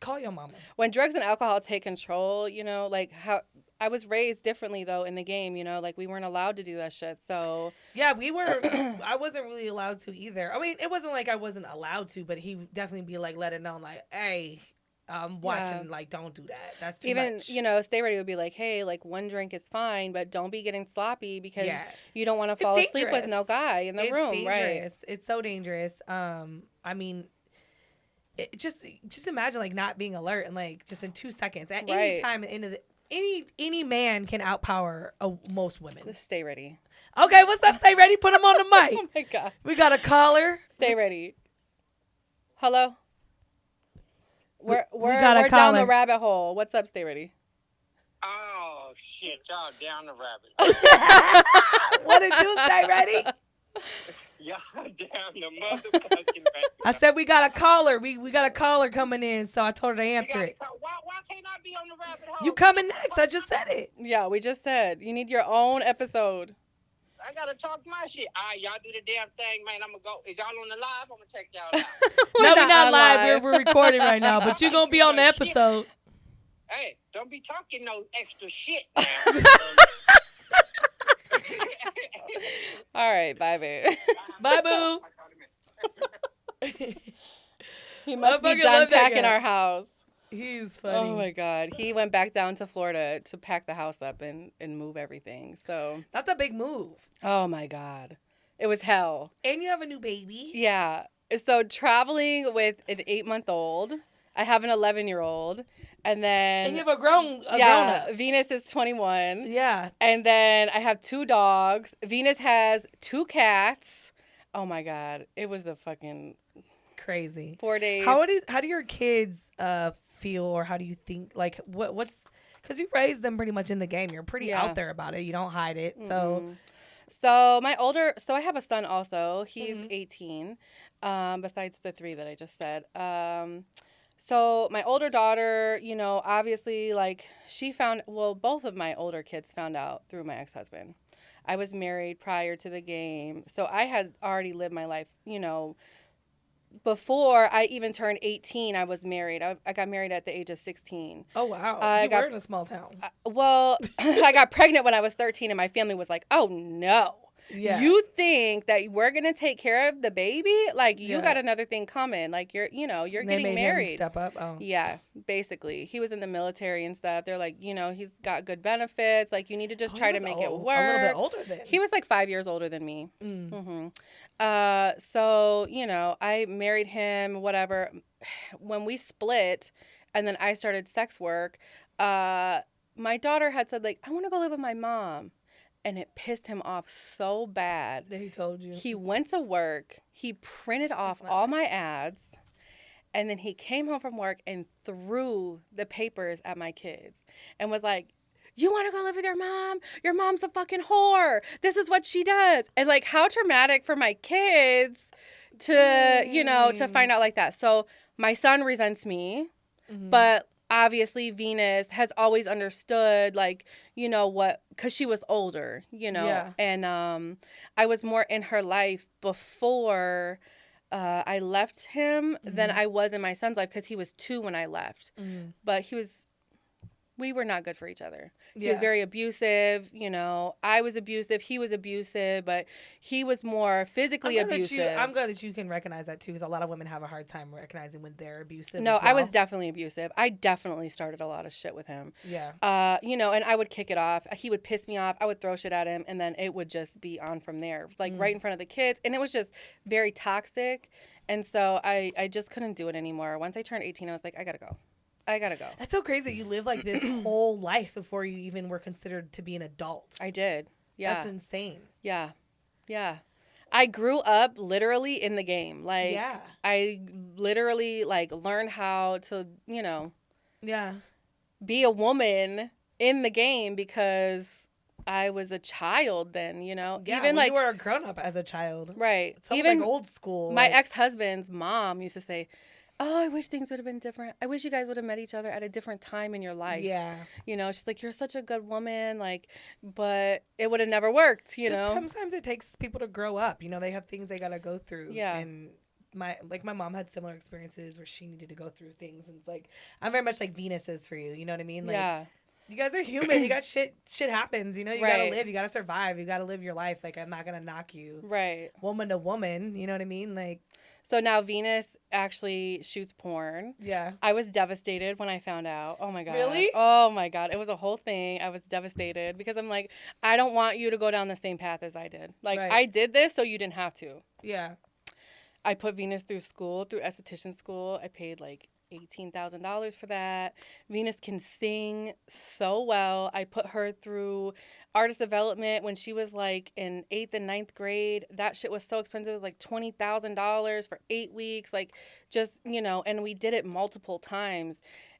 call your mama. When drugs and alcohol take control, you know, like how I was raised differently though in the game, you know, like we weren't allowed to do that shit. So yeah, we were. I wasn't really allowed to either. I mean, it wasn't like I wasn't allowed to, but he definitely be like, let it know, like, hey, I'm watching, like, don't do that. That's too much. You know, Stay Ready would be like, hey, like one drink is fine, but don't be getting sloppy because you don't want to fall asleep with no guy in the room, dangerous. Right? It's so dangerous. I mean. Just imagine like not being alert and like just in 2 seconds at any time any man can outpower most women. Just stay ready. Okay, what's up? Stay ready. Put him on the mic. Oh my god. We got a caller. Stay ready. Hello. We're down the rabbit hole. What's up? Stay ready. Oh shit, y'all down the rabbit hole. What it do? Stay ready. Y'all down the motherfucking rabbit. I said we got a caller. We got a caller coming in, so I told her to answer it. Why can't I be on the rabbit hole? You coming next? I just said it. Yeah, we just said you need your own episode. I gotta talk my shit. All right, y'all do the damn thing, man. I'm gonna go. Is y'all on the live? I'm gonna check y'all out. No, we're not live. We're recording right now, but you're gonna be on the episode. Hey, don't be talking no extra shit now. All right, bye, babe. Bye, boo. He must be done packing our house. He's funny. Oh my god, he went back down to Florida to pack the house up and move everything. So that's a big move. Oh my god, it was hell. And you have a new baby. Yeah. So traveling with an 8-month-old, I have an 11-year-old. And then you have a grown up. Venus is 21. Yeah. And then I have 2 dogs. Venus has 2 cats. Oh my God. It was a fucking Crazy. 4 days. How do your kids feel, or how do you think, like, what's, because you raised them pretty much in the game. You're pretty out there about it. You don't hide it. So I have a son also. He's 18, besides the 3 that I just said. So my older daughter, you know, obviously, like, both of my older kids found out through my ex-husband. I was married prior to the game. So I had already lived my life, you know. Before I even turned 18, I was married. I got married at the age of 16. Oh, wow. You were in a small town. I got pregnant when I was 13, and my family was like, oh, no. Yeah. You think that we're going to take care of the baby? Like, you got another thing coming. Like, you're getting married. Him step up? Oh. Yeah, basically. He was in the military and stuff. They're like, you know, he's got good benefits. Like, you need to just try to make it work. A little bit older than. He was like 5 years older than me. So, you know, I married him, whatever. When we split and then I started sex work, my daughter had said, like, I want to go live with my mom. And it pissed him off so bad. That he told you. He went to work. He printed off all my ads. And then he came home from work and threw the papers at my kids and was like, you want to go live with your mom? Your mom's a fucking whore. This is what she does. And, like, how traumatic for my kids to, you know, to find out like that. So my son resents me, but obviously Venus has always understood, like, you know, because she was older, you know, and I was more in her life before I left him than I was in my son's life, because he was 2 when I left. But we were not good for each other. He was very abusive, you know. I was abusive. He was abusive, but he was more physically abusive. I'm glad that you can recognize that, too, because a lot of women have a hard time recognizing when they're abusive. No, I was definitely abusive. I definitely started a lot of shit with him. Yeah. You know, and I would kick it off. He would piss me off. I would throw shit at him, and then it would just be on from there, like right in front of the kids. And it was just very toxic. And so I just couldn't do it anymore. Once I turned 18, I was like, I gotta go. That's so crazy that you lived like this whole life before you even were considered to be an adult. I did. Yeah. That's insane. Yeah. Yeah. I grew up literally in the game. Like, I literally, like, learned how to, you know, be a woman in the game because I was a child then, you know. Yeah, even like you were a grown up as a child. Right. Even like old school. My ex-husband's mom used to say, oh, I wish things would have been different. I wish you guys would have met each other at a different time in your life. Yeah. You know, she's like, you're such a good woman, like, but it would have never worked, you know? Sometimes it takes people to grow up. You know, they have things they got to go through. Yeah. And my mom had similar experiences where she needed to go through things. And it's like, I'm very much like Venus is for you. You know what I mean? Like, you guys are human. You got shit happens. You know, you got to live. You got to survive. You got to live your life. Like, I'm not going to knock you. Right. Woman to woman. You know what I mean? Like. So now Venus actually shoots porn. Yeah. I was devastated when I found out. Oh, my God. Really? Oh, my God. It was a whole thing. I was devastated because I'm like, I don't want you to go down the same path as I did. Like, I did this so you didn't have to. Yeah. I put Venus through esthetician school. I paid like $18,000 for that. Venus can sing so well. I put her through artist development when she was like in 8th and 9th grade. That shit was so expensive. It was like $20,000 for 8 weeks. Like, just, you know, and we did it multiple times.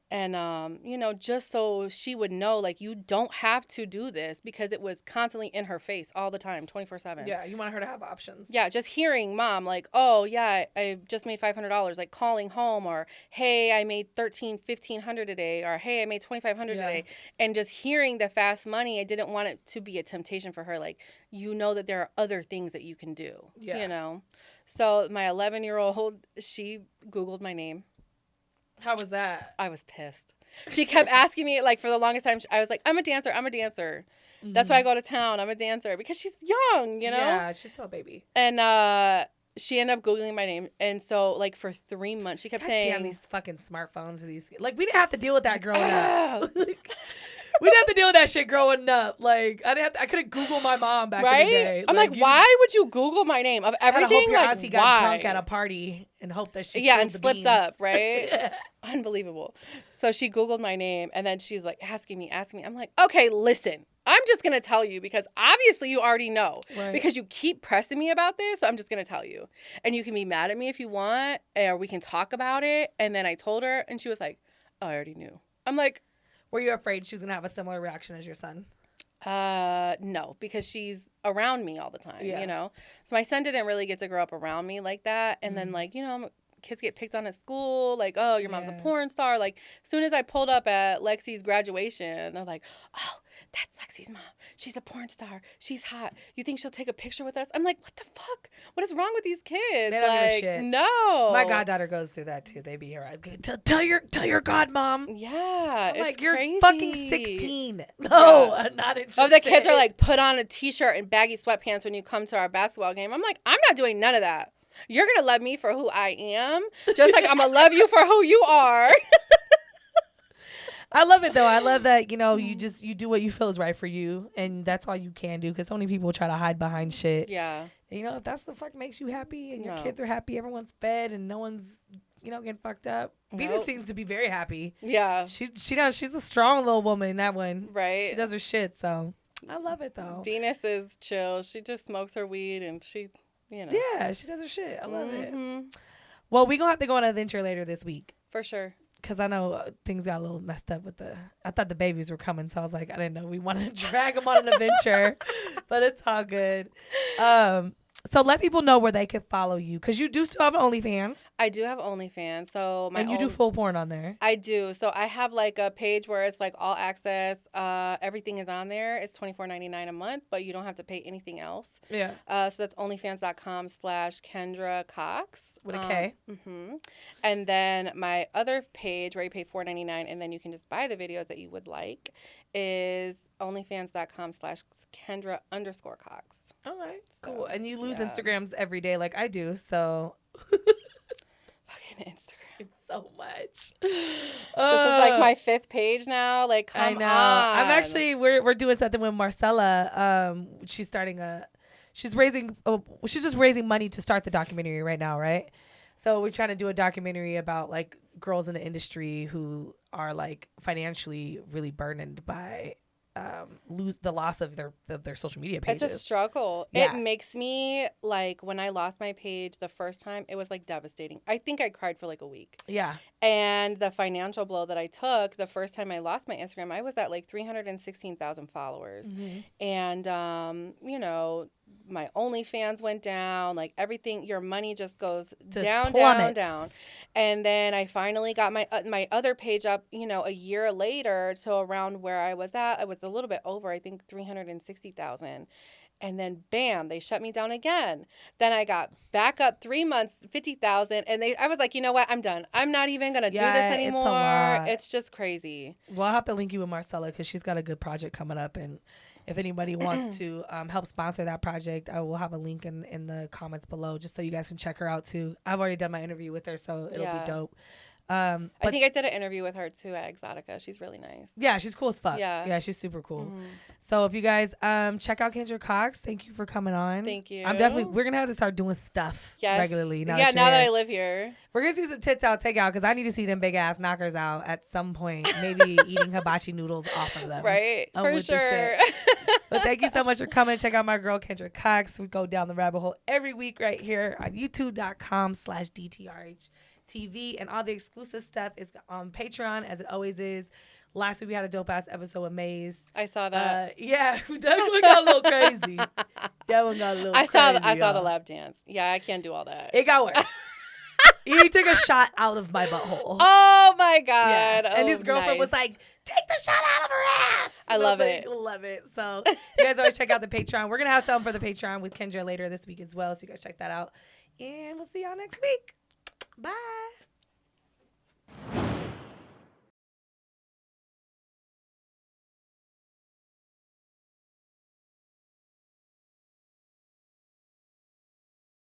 And, you know, just so she would know, like, you don't have to do this, because it was constantly in her face all the time, 24/7. Yeah, you want her to have options. Yeah, just hearing mom, like, oh, yeah, I just made $500, like calling home, or, hey, I made $1,500 a day, or, hey, I made $2,500 a day. And just hearing the fast money, I didn't want it to be a temptation for her. Like, you know that there are other things that you can do, you know? So my 11-year-old, she Googled my name. How was that? I was pissed. She kept asking me, like, for the longest time, I was like, I'm a dancer. Mm-hmm. That's why I go to town. I'm a dancer. Because she's young, you know? Yeah, she's still a baby. And she ended up Googling my name. And so, like, for 3 months, she kept saying... Damn, these fucking smartphones for these... Like, we didn't have to deal with that growing up. We didn't have to deal with that shit growing up. Like I couldn't Google my mom back in the day. I'm like, why would you Google my name of everything? I hope your like, auntie got drunk at a party and hope that she and slipped up, right? Yeah. Unbelievable. So she Googled my name and then she's like asking me. I'm like, okay, listen. I'm just going to tell you because obviously you already know because you keep pressing me about this. So I'm just going to tell you. And you can be mad at me if you want or we can talk about it. And then I told her and she was like, oh, I already knew. I'm like. Were you afraid she was going to have a similar reaction as your son? No, because she's around me all the time, you know? So my son didn't really get to grow up around me like that. And then like, you know, kids get picked on at school. Like, oh, your mom's a porn star. Like as soon as I pulled up at Lexi's graduation, they're like, oh, that's Lexi's mom. She's a porn star. She's hot. You think she'll take a picture with us? I'm like, what the fuck? What is wrong with these kids? They don't give a shit. No. My goddaughter goes through that too. They be here. Tell your godmom. Yeah, I'm like, crazy. You're fucking 16. No, I'm not interested. Oh, the kids are like, put on a t-shirt and baggy sweatpants when you come to our basketball game. I'm like, I'm not doing none of that. You're going to love me for who I am, just like I'm going to love you for who you are. I love it, though. I love that, you know, you do what you feel is right for you, and that's all you can do, because so many people try to hide behind shit. Yeah. And, you know, if that's the fuck makes you happy, and your kids are happy, everyone's fed, and no one's, you know, getting fucked up. Venus seems to be very happy. Yeah. She's a strong little woman, that one. Right. She does her shit, so I love it, though. Venus is chill. She just smokes her weed, and she... You know. Yeah, she does her shit. I love it. Well, we're going to have to go on an adventure later this week. For sure. Because I know things got a little messed up with I thought the babies were coming, so I was like, I didn't know we wanted to drag them on an adventure. But it's all good. So let people know where they could follow you, because you do still have OnlyFans. I do have OnlyFans. So and you do full porn on there. I do. So I have like a page where it's like all access. Everything is on there. It's $24.99 a month, but you don't have to pay anything else. Yeah. So that's onlyfans.com/Kendra Kox. With a K. And then my other page where you pay $4.99 and then you can just buy the videos that you would like is onlyfans.com/Kendra_Kox. All right, cool. And you lose Instagrams every day like I do, so. Fucking Instagram. It's so much. This is like my 5th page now. Like, come I know. on. I'm actually, we're doing something with Marcella. She's just raising money to start the documentary right now, right? So we're trying to do a documentary about like girls in the industry who are like financially really burdened by the loss of their social media pages. It's a struggle. Yeah. It makes me like, when I lost my page the first time, it was like devastating. I think I cried for like a week. Yeah. And the financial blow that I took the first time I lost my Instagram, I was at like 316,000 followers. And you know, my OnlyFans went down, like everything, your money just goes down. And then I finally got my other page up, you know, a year later to around where I was at. I was a little bit over, I think 360,000. And then bam, they shut me down again. Then I got back up 3 months, 50,000. And I was like, you know what? I'm done. I'm not even going to do this anymore. It's just crazy. Well, I'll have to link you with Marcella, because she's got a good project coming up. And if anybody wants to help sponsor that project, I will have a link in the comments below, just so you guys can check her out too. I've already done my interview with her, so it'll be dope. I think I did an interview with her too at Exotica. She's really nice. Yeah, she's cool as fuck. Yeah, she's super cool. So if you guys check out Kendra Kox, thank you for coming on. Thank you. We're gonna have to start doing stuff regularly now. Now that I live here, we're gonna do some tits out, take out, because I need to see them big ass knockers out at some point. Maybe eating hibachi noodles off of them. Right, for sure. But thank you so much for coming. Check out my girl Kendra Kox. We go down the rabbit hole every week right here on youtube.com/DTRH TV, and all the exclusive stuff is on Patreon, as it always is. Last week we had a dope ass episode with Maze. I saw that. Yeah, that one got a little crazy. That one got a little crazy. I saw the lap dance. Yeah, I can't do all that. It got worse. He took a shot out of my butthole. Oh my God. Yeah. And his girlfriend was like, take the shot out of her ass. I love it. Love it. So you guys always check out the Patreon. We're going to have something for the Patreon with Kendra later this week as well. So you guys check that out. And we'll see y'all next week. Bye.